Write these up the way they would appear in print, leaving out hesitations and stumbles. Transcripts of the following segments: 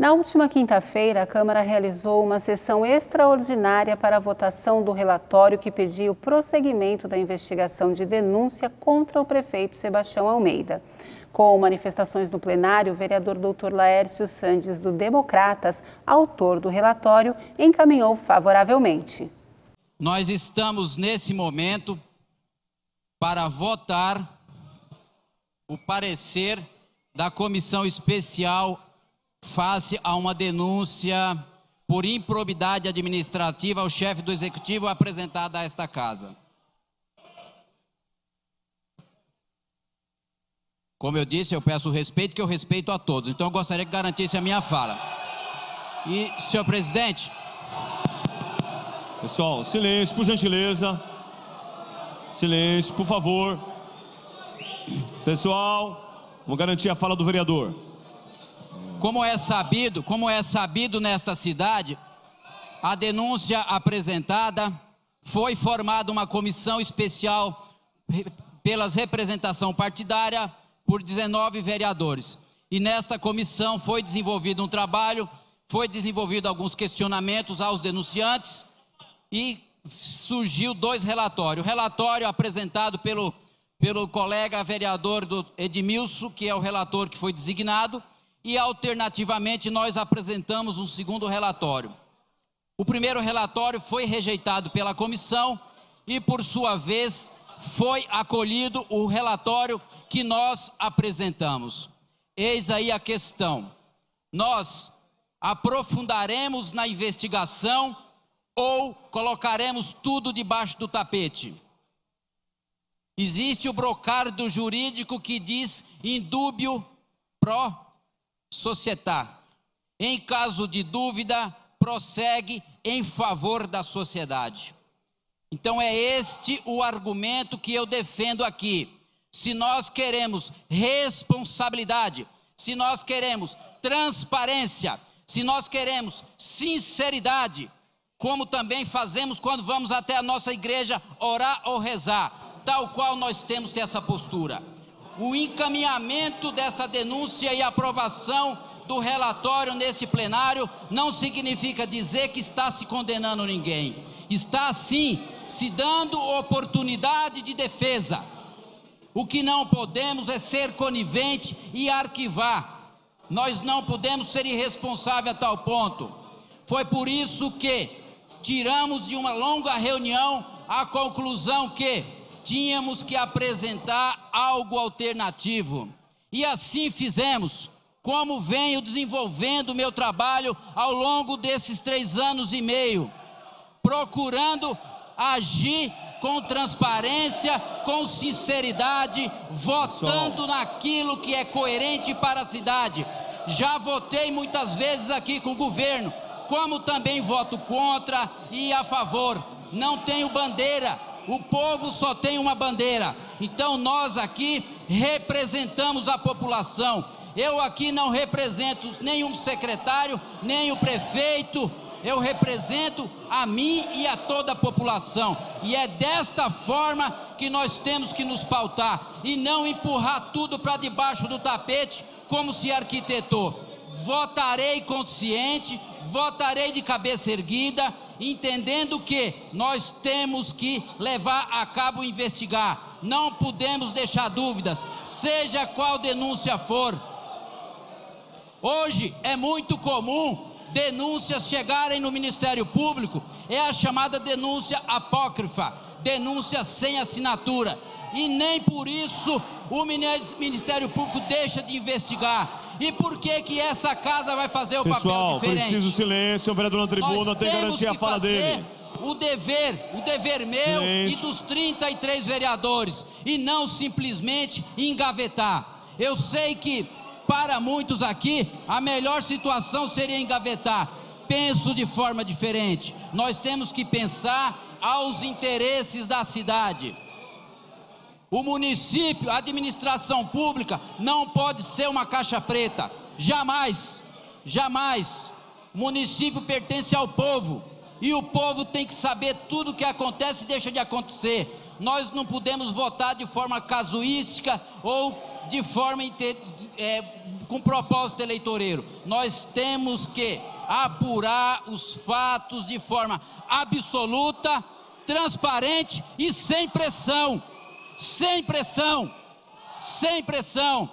Na última quinta-feira, a Câmara realizou uma sessão extraordinária para a votação do relatório que pedia o prosseguimento da investigação de denúncia contra o prefeito Sebastião Almeida. Com manifestações no plenário, o vereador Dr. Laércio Sandes, do Democratas, autor do relatório, encaminhou favoravelmente. Nós estamos nesse momento para votar o parecer da comissão especial face a uma denúncia por improbidade administrativa ao chefe do executivo apresentada a esta casa. Como eu disse, eu peço respeito, que eu respeito a todos. Então eu gostaria que garantisse a minha fala. E, senhor presidente... Pessoal, silêncio, por gentileza. Silêncio, por favor. Pessoal, vamos garantir a fala do vereador. Como é sabido nesta cidade, a denúncia apresentada, foi formada uma comissão especial pela representação partidária por 19 vereadores. E nesta comissão foi desenvolvido um trabalho, foi desenvolvido alguns questionamentos aos denunciantes e surgiu 2 relatórios. O relatório apresentado pelo colega vereador do Edmilson, que é o relator que foi designado, e alternativamente nós apresentamos um segundo relatório. O primeiro relatório foi rejeitado pela comissão e, por sua vez, foi acolhido o relatório que nós apresentamos. Eis aí a questão: nós aprofundaremos na investigação ou colocaremos tudo debaixo do tapete? Existe o brocardo jurídico que diz indúbio pro società. Em caso de dúvida, prossegue em favor da sociedade. Então é este o argumento que eu defendo aqui. Se nós queremos responsabilidade, se nós queremos transparência, se nós queremos sinceridade, como também fazemos quando vamos até a nossa igreja orar ou rezar, tal qual nós temos que ter essa postura. O encaminhamento dessa denúncia e aprovação do relatório nesse plenário não significa dizer que está se condenando ninguém. Está sim se dando oportunidade de defesa. O que não podemos é ser conivente e arquivar. Nós não podemos ser irresponsáveis a tal ponto. Foi por isso que tiramos de uma longa reunião a conclusão que tínhamos que apresentar algo alternativo. E assim fizemos, como venho desenvolvendo o meu trabalho ao longo desses 3 anos e meio, procurando agir com transparência, com sinceridade, votando naquilo que é coerente para a cidade. Já votei muitas vezes aqui com o governo, como também voto contra e a favor. Não tenho bandeira, o povo só tem uma bandeira. Então nós aqui representamos a população. Eu aqui não represento nenhum secretário, nem o prefeito. Eu represento a mim e a toda a população. E é desta forma que nós temos que nos pautar e não empurrar tudo para debaixo do tapete como se arquitetou. Votarei consciente, votarei de cabeça erguida, entendendo que nós temos que levar a cabo investigar. Não podemos deixar dúvidas, seja qual denúncia for. Hoje é muito comum denúncias chegarem no Ministério Público, é a chamada denúncia apócrifa, denúncia sem assinatura. E nem por isso o Ministério Público deixa de investigar. E por que essa casa vai fazer o papel diferente? Pessoal, preciso silêncio, o vereador na tribuna tem que garantir a fala dele. O dever meu silêncio. E dos 33 vereadores, e não simplesmente engavetar. Eu sei que para muitos aqui a melhor situação seria engavetar. Penso de forma diferente. Nós temos que pensar aos interesses da cidade. O município, a administração pública não pode ser uma caixa preta, jamais, jamais. O município pertence ao povo e o povo tem que saber tudo o que acontece e deixa de acontecer. Nós não podemos votar de forma casuística ou de forma com propósito eleitoreiro. Nós temos que apurar os fatos de forma absoluta, transparente e sem pressão. Sem pressão. Sem pressão.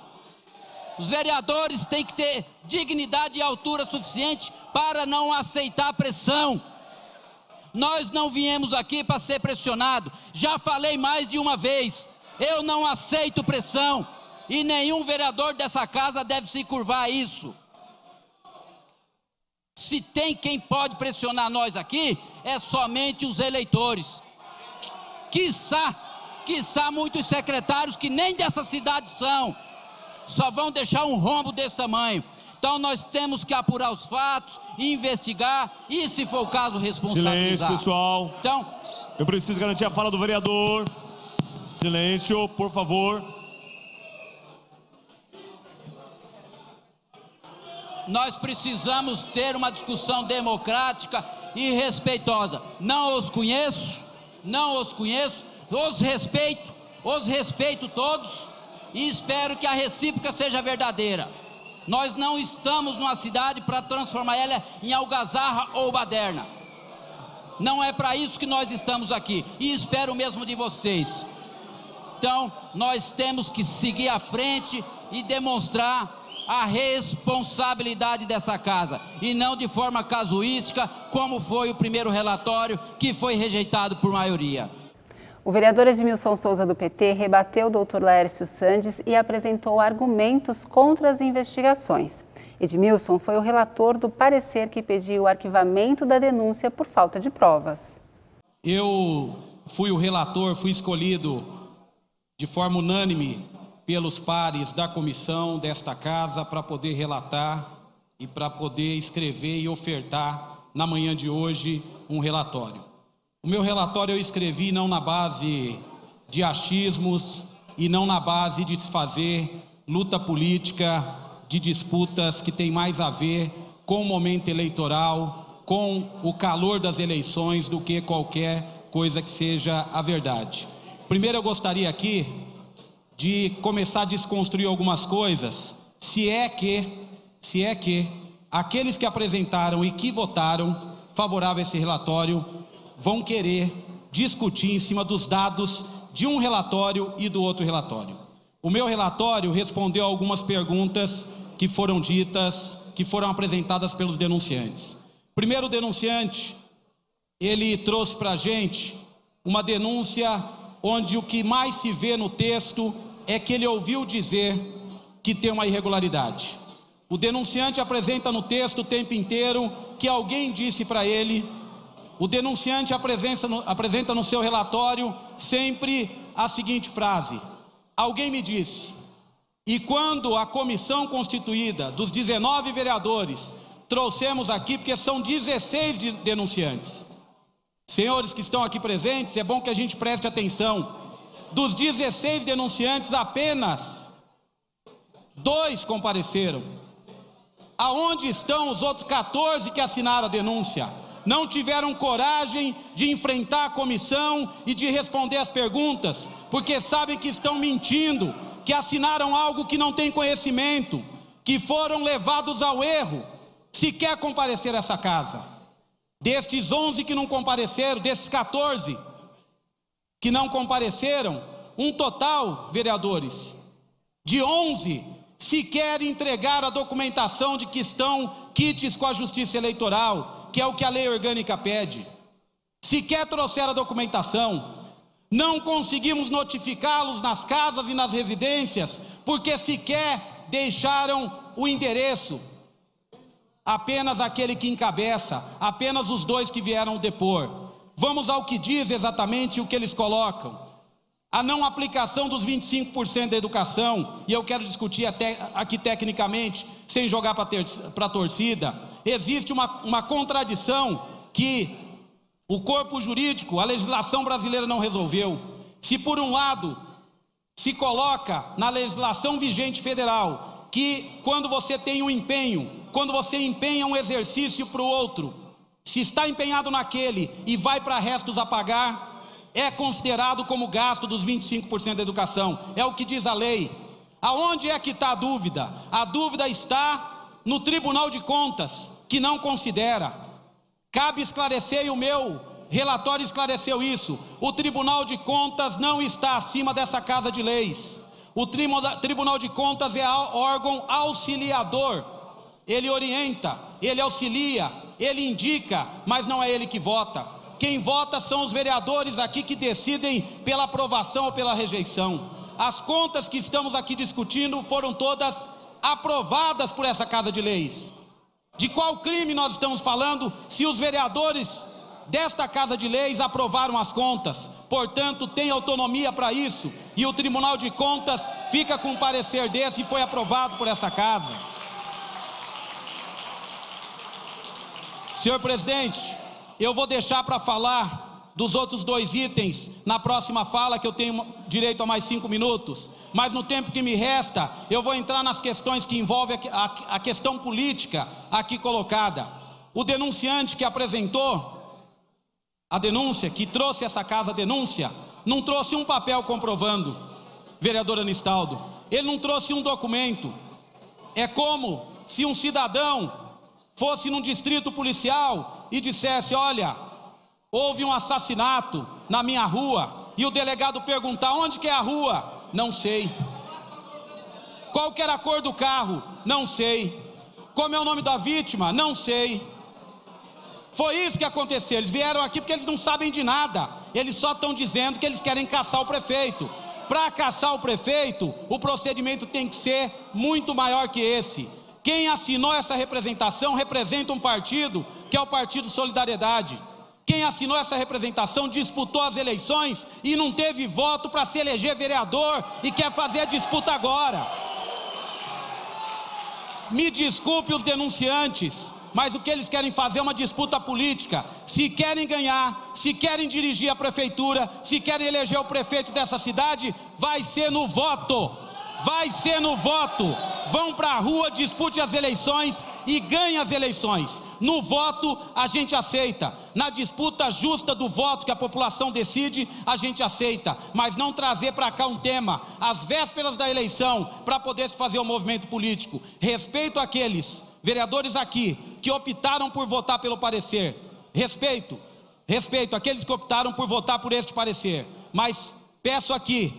Os vereadores têm que ter dignidade e altura suficiente para não aceitar pressão. Nós não viemos aqui para ser pressionado. Já falei mais de uma vez. Eu não aceito pressão. E nenhum vereador dessa casa deve se curvar a isso. Se tem quem pode pressionar nós aqui, é somente os eleitores. Quiçá muitos secretários que nem dessa cidade são. Só vão deixar um rombo desse tamanho. Então nós temos que apurar os fatos, investigar e, se for o caso, responsabilizar. Silêncio, pessoal. Então, eu preciso garantir a fala do vereador. Silêncio, por favor. Nós precisamos ter uma discussão democrática e respeitosa. Não os conheço, os respeito todos e espero que a recíproca seja verdadeira. Nós não estamos numa cidade para transformar ela em algazarra ou baderna. Não é para isso que nós estamos aqui e espero o mesmo de vocês. Então, nós temos que seguir à frente e demonstrar a responsabilidade dessa casa, e não de forma casuística, como foi o primeiro relatório, que foi rejeitado por maioria. O vereador Edmilson Souza, do PT, rebateu o doutor Laércio Sandes e apresentou argumentos contra as investigações. Edmilson foi o relator do parecer que pediu o arquivamento da denúncia por falta de provas. Eu fui o relator, fui escolhido de forma unânime pelos pares da comissão desta casa para poder relatar e para poder escrever e ofertar na manhã de hoje um relatório. O meu relatório eu escrevi não na base de achismos e não na base de se fazer luta política, de disputas que tem mais a ver com o momento eleitoral, com o calor das eleições, do que qualquer coisa que seja a verdade. Primeiro eu gostaria aqui de começar a desconstruir algumas coisas, se é que aqueles que apresentaram e que votaram favorável a esse relatório vão querer discutir em cima dos dados de um relatório e do outro relatório. O meu relatório respondeu a algumas perguntas que foram ditas, que foram apresentadas pelos denunciantes. Primeiro, o denunciante, ele trouxe para a gente uma denúncia onde o que mais se vê no texto é que ele ouviu dizer que tem uma irregularidade. O denunciante apresenta no texto o tempo inteiro que alguém disse para ele. O denunciante apresenta no seu relatório sempre a seguinte frase: alguém me disse. E quando a comissão constituída dos 19 vereadores trouxemos aqui, porque são 16 denunciantes, senhores que estão aqui presentes, é bom que a gente preste atenção. Dos 16 denunciantes, apenas 2 compareceram. Aonde estão os outros 14 que assinaram a denúncia? Não tiveram coragem de enfrentar a comissão e de responder as perguntas, porque sabem que estão mentindo, que assinaram algo que não tem conhecimento, que foram levados ao erro. Se quer comparecer a essa casa, destes 11 que não compareceram, desses 14 que não compareceram, um total, vereadores, de 11 sequer entregaram a documentação de que estão quites com a Justiça Eleitoral, que é o que a lei orgânica pede. Sequer trouxeram a documentação. Não conseguimos notificá-los nas casas e nas residências, porque sequer deixaram o endereço. Apenas aquele que encabeça, apenas os 2 que vieram depor. Vamos ao que diz exatamente o que eles colocam. A não aplicação dos 25% da educação, e eu quero discutir até aqui tecnicamente, sem jogar para a torcida. Existe uma contradição que o corpo jurídico, a legislação brasileira não resolveu. Se por um lado se coloca na legislação vigente federal que quando você tem um empenho, quando você empenha um exercício para o outro, se está empenhado naquele e vai para restos a pagar, é considerado como gasto dos 25% da educação. É o que diz a lei. Aonde é que está a dúvida? A dúvida está no Tribunal de Contas, que não considera. Cabe esclarecer, e o meu relatório esclareceu isso, o Tribunal de Contas não está acima dessa Casa de Leis. O Tribunal de Contas é órgão auxiliador, ele orienta, ele auxilia, ele indica, mas não é ele que vota. Quem vota são os vereadores aqui que decidem pela aprovação ou pela rejeição. As contas que estamos aqui discutindo foram todas aprovadas por essa Casa de Leis. De qual crime nós estamos falando se os vereadores desta Casa de Leis aprovaram as contas? Portanto, tem autonomia para isso, e o Tribunal de Contas fica com um parecer desse e foi aprovado por essa Casa. Senhor presidente, eu vou deixar para falar dos outros 2 itens na próxima fala, que eu tenho direito a mais 5 minutos, mas no tempo que me resta, eu vou entrar nas questões que envolvem a questão política aqui colocada. O denunciante que apresentou a denúncia, que trouxe essa casa a denúncia, não trouxe um papel comprovando, vereador Anistaldo, ele não trouxe um documento. É como se um cidadão fosse num distrito policial e dissesse: olha, houve um assassinato na minha rua, e o delegado perguntar: onde que é a rua? Não sei. Qual que era a cor do carro? Não sei. Como é o nome da vítima? Não sei. Foi isso que aconteceu. Eles vieram aqui porque eles não sabem de nada, eles só estão dizendo que eles querem caçar o prefeito. Para caçar o prefeito, o procedimento tem que ser muito maior que esse. Quem assinou essa representação representa um partido, que é o Partido Solidariedade. Quem assinou essa representação disputou as eleições e não teve voto para se eleger vereador e quer fazer a disputa agora. Me desculpe os denunciantes, mas o que eles querem fazer é uma disputa política. Se querem ganhar, se querem dirigir a prefeitura, se querem eleger o prefeito dessa cidade, vai ser no voto. Vai ser no voto. Vão para a rua, dispute as eleições e ganhe as eleições. No voto a gente aceita, na disputa justa do voto que a população decide, a gente aceita, mas não trazer para cá um tema às vésperas da eleição para poder se fazer um movimento político. Respeito aqueles vereadores aqui que optaram por votar pelo parecer, respeito aqueles que optaram por votar por este parecer, mas peço aqui,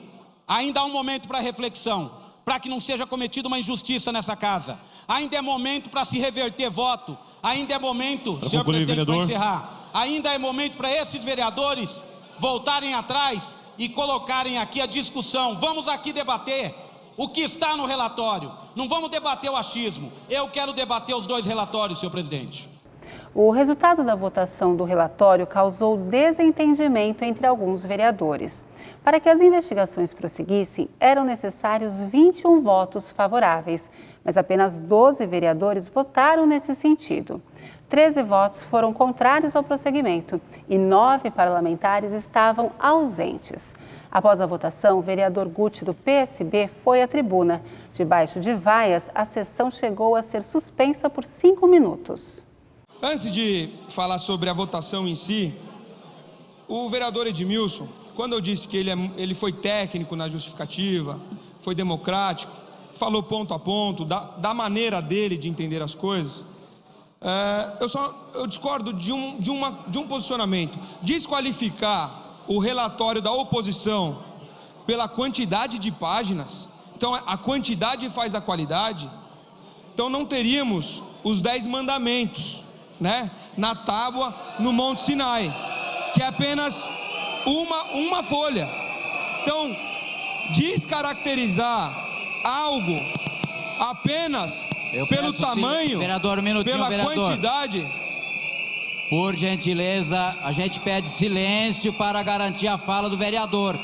ainda há um momento para reflexão, para que não seja cometida uma injustiça nessa casa. Ainda é momento para se reverter voto. Ainda é momento, senhor presidente, para encerrar, ainda é momento para esses vereadores voltarem atrás e colocarem aqui a discussão. Vamos aqui debater o que está no relatório, não vamos debater o achismo. Eu quero debater os 2 relatórios, senhor presidente. O resultado da votação do relatório causou desentendimento entre alguns vereadores. Para que as investigações prosseguissem, eram necessários 21 votos favoráveis, mas apenas 12 vereadores votaram nesse sentido. 13 votos foram contrários ao prosseguimento e 9 parlamentares estavam ausentes. Após a votação, o vereador Guti, do PSB, foi à tribuna. Debaixo de vaias, a sessão chegou a ser suspensa por 5 minutos. Antes de falar sobre a votação em si, o vereador Edmilson, quando eu disse que ele foi técnico na justificativa, foi democrático, falou ponto a ponto, da maneira dele de entender as coisas, eu discordo de um posicionamento. Desqualificar o relatório da oposição pela quantidade de páginas, então a quantidade faz a qualidade, então não teríamos os 10 mandamentos, né, na tábua no Monte Sinai, que é apenas uma folha. Então, descaracterizar algo apenas pelo tamanho, vereador, um minutinho, pela vereador. quantidade. Por gentileza, a gente pede silêncio para garantir a fala do vereador.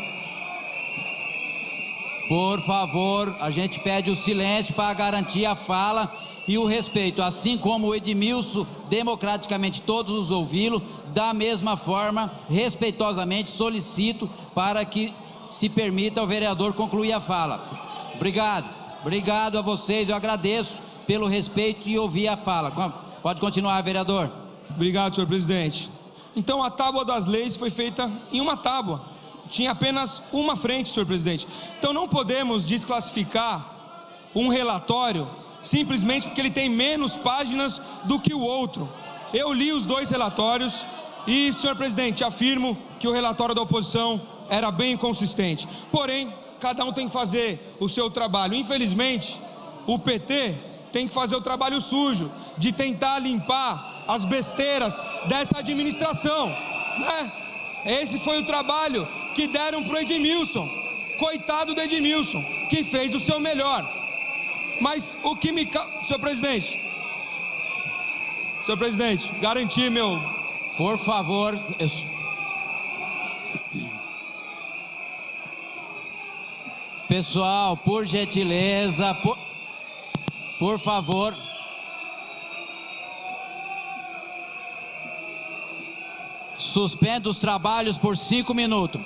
Por favor, a gente pede o silêncio para garantir a fala e o respeito, assim como o Edmilson, democraticamente todos os ouvi-lo, da mesma forma, respeitosamente solicito para que se permita ao vereador concluir a fala. Obrigado a vocês, eu agradeço pelo respeito e ouvir a fala. Pode continuar, vereador. Obrigado, senhor presidente. Então a tábua das leis foi feita em uma tábua. tinha apenas uma frente, senhor presidente. Então não podemos desclassificar um relatório simplesmente porque ele tem menos páginas do que o outro. Eu li os dois relatórios e, senhor presidente, afirmo que o relatório da oposição era bem consistente. Porém, cada um tem que fazer o seu trabalho. Infelizmente, o PT tem que fazer o trabalho sujo de tentar limpar as besteiras dessa administração, né? Esse foi o trabalho que deram para o Edmilson. Coitado do Edmilson, que fez o seu melhor. Mas o que me... Senhor presidente, garantir meu... Por favor... Pessoal, por gentileza, por favor. Suspenda os trabalhos por 5 minutos.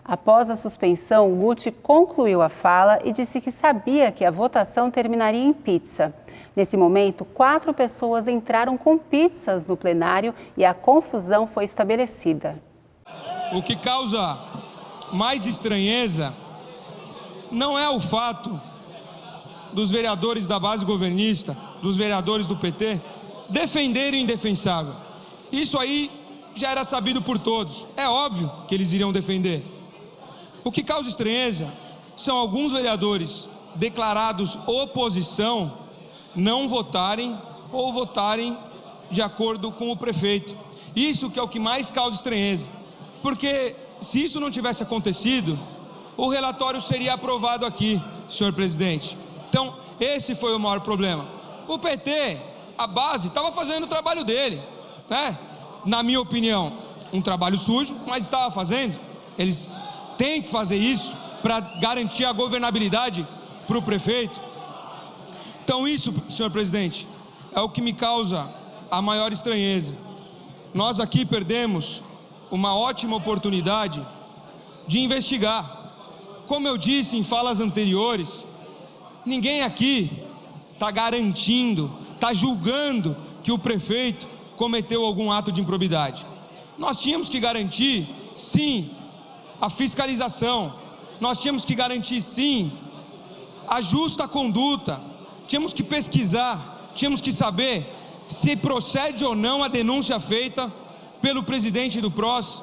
Após a suspensão, Guti concluiu a fala e disse que sabia que a votação terminaria em pizza. Nesse momento, 4 pessoas entraram com pizzas no plenário e a confusão foi estabelecida. O que causa mais estranheza não é o fato dos vereadores da base governista, dos vereadores do PT, defenderem o indefensável. Isso aí já era sabido por todos. É óbvio que eles iriam defender. O que causa estranheza são alguns vereadores declarados oposição não votarem ou votarem de acordo com o prefeito. Isso que é o que mais causa estranheza. Porque se isso não tivesse acontecido, o relatório seria aprovado aqui, senhor presidente. Então, esse foi o maior problema. O PT, a base, estava fazendo o trabalho dele, né? Na minha opinião, um trabalho sujo, mas estava fazendo. Eles têm que fazer isso para garantir a governabilidade para o prefeito. Então isso, senhor presidente, é o que me causa a maior estranheza. Nós aqui perdemos uma ótima oportunidade de investigar. Como eu disse em falas anteriores, ninguém aqui está garantindo, está julgando que o prefeito cometeu algum ato de improbidade. Nós tínhamos que garantir, sim, a fiscalização. Nós tínhamos que garantir, sim, a justa conduta. Tínhamos que pesquisar, tínhamos que saber se procede ou não a denúncia feita pelo presidente do PROS,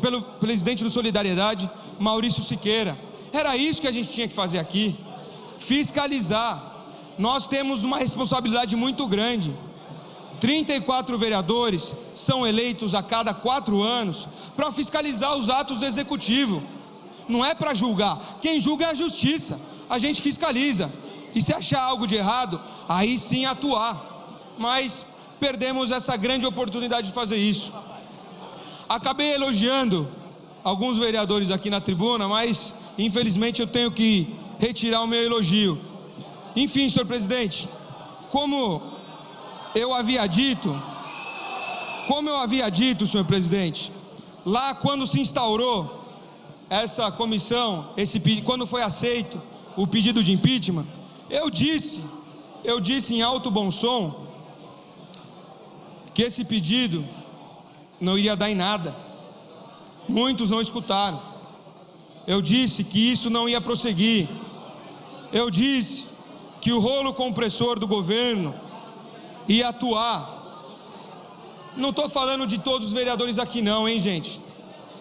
pelo presidente do Solidariedade, Maurício Siqueira. Era isso que a gente tinha que fazer aqui, fiscalizar. Nós temos uma responsabilidade muito grande. 34 vereadores são eleitos a cada 4 anos para fiscalizar os atos do executivo. Não é para julgar. Quem julga é a justiça. A gente fiscaliza. E se achar algo de errado, aí sim atuar. Mas perdemos essa grande oportunidade de fazer isso. Acabei elogiando alguns vereadores aqui na tribuna, mas infelizmente eu tenho que retirar o meu elogio. Enfim, senhor presidente, como eu havia dito, senhor presidente, lá quando se instaurou essa comissão, quando foi aceito o pedido de impeachment, eu disse em alto bom som que esse pedido não iria dar em nada. Muitos não escutaram. Eu disse que isso não ia prosseguir. Eu disse que o rolo compressor do governo ia atuar. Não estou falando de todos os vereadores aqui não, hein, gente?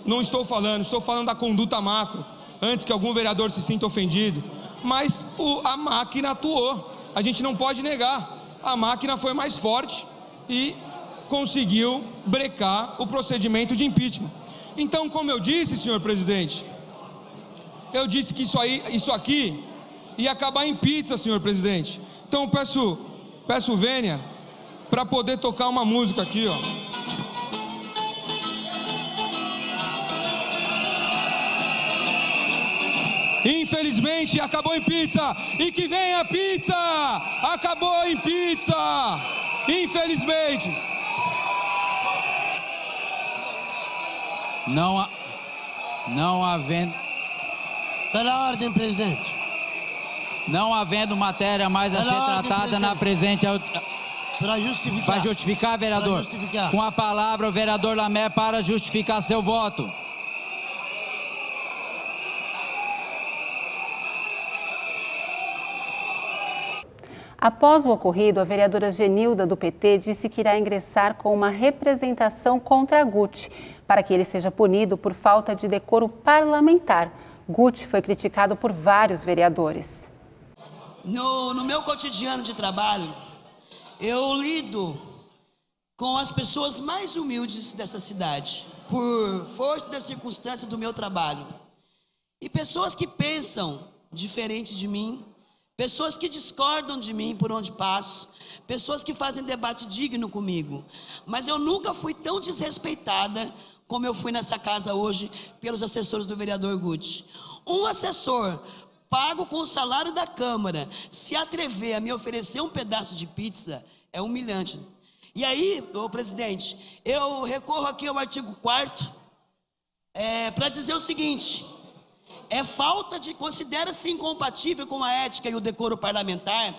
Não estou falando da conduta macro, antes que algum vereador se sinta ofendido. Mas a máquina atuou, a gente não pode negar. A máquina foi mais forte e conseguiu brecar o procedimento de impeachment. Então, como eu disse, senhor presidente, eu disse que isso aqui ia acabar em pizza, senhor presidente. Então eu peço vênia para poder tocar uma música aqui, ó. Infelizmente acabou em pizza. E que venha a pizza. Acabou em pizza. Infelizmente. Não havendo. Pela ordem, presidente. Não havendo matéria mais a ser tratada na presente. Para justificar. Vai justificar, vereador? Para justificar. Com a palavra, o vereador Lamé para justificar seu voto. Após o ocorrido, a vereadora Genilda, do PT, disse que irá ingressar com uma representação contra Guti, para que ele seja punido por falta de decoro parlamentar. Guti foi criticado por vários vereadores. No meu cotidiano de trabalho, eu lido com as pessoas mais humildes dessa cidade, por força da circunstância do meu trabalho. E pessoas que pensam diferente de mim, pessoas que discordam de mim por onde passo, pessoas que fazem debate digno comigo. Mas eu nunca fui tão desrespeitada como eu fui nessa casa hoje pelos assessores do vereador Guti. Um assessor pago com o salário da Câmara se atrever a me oferecer um pedaço de pizza é humilhante. E aí, presidente, eu recorro aqui ao artigo 4º para dizer o seguinte: considera-se incompatível com a ética e o decoro parlamentar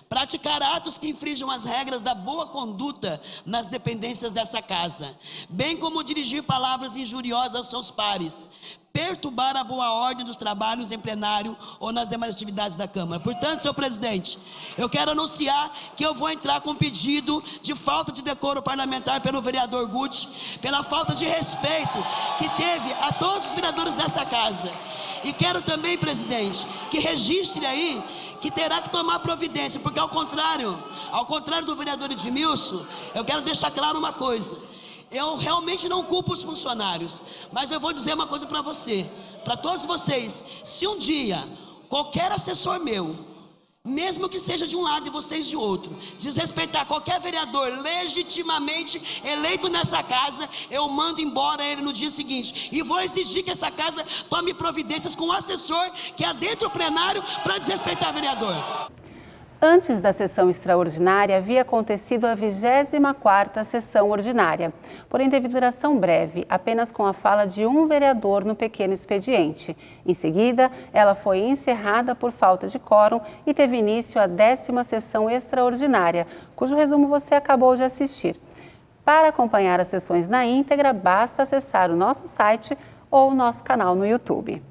praticar atos que infringam as regras da boa conduta nas dependências dessa casa, bem como dirigir palavras injuriosas aos seus pares, perturbar a boa ordem dos trabalhos em plenário ou nas demais atividades da Câmara. Portanto, senhor presidente, eu quero anunciar que eu vou entrar com pedido de falta de decoro parlamentar pelo vereador Guti, pela falta de respeito que teve a todos os vereadores dessa casa. E quero também, presidente, que registre aí que terá que tomar providência, porque ao contrário do vereador Edmilson, eu quero deixar claro uma coisa: eu realmente não culpo os funcionários, mas eu vou dizer uma coisa para você, para todos vocês: se um dia qualquer assessor meu, mesmo que seja de um lado e vocês de outro, desrespeitar qualquer vereador legitimamente eleito nessa casa, eu mando embora ele no dia seguinte, e vou exigir que essa casa tome providências com o assessor que adentra o plenário para desrespeitar vereador. Antes da sessão extraordinária, havia acontecido a 24ª sessão ordinária, porém teve duração breve, apenas com a fala de um vereador no pequeno expediente. Em seguida, ela foi encerrada por falta de quórum e teve início a 10ª sessão extraordinária, cujo resumo você acabou de assistir. Para acompanhar as sessões na íntegra, basta acessar o nosso site ou o nosso canal no YouTube.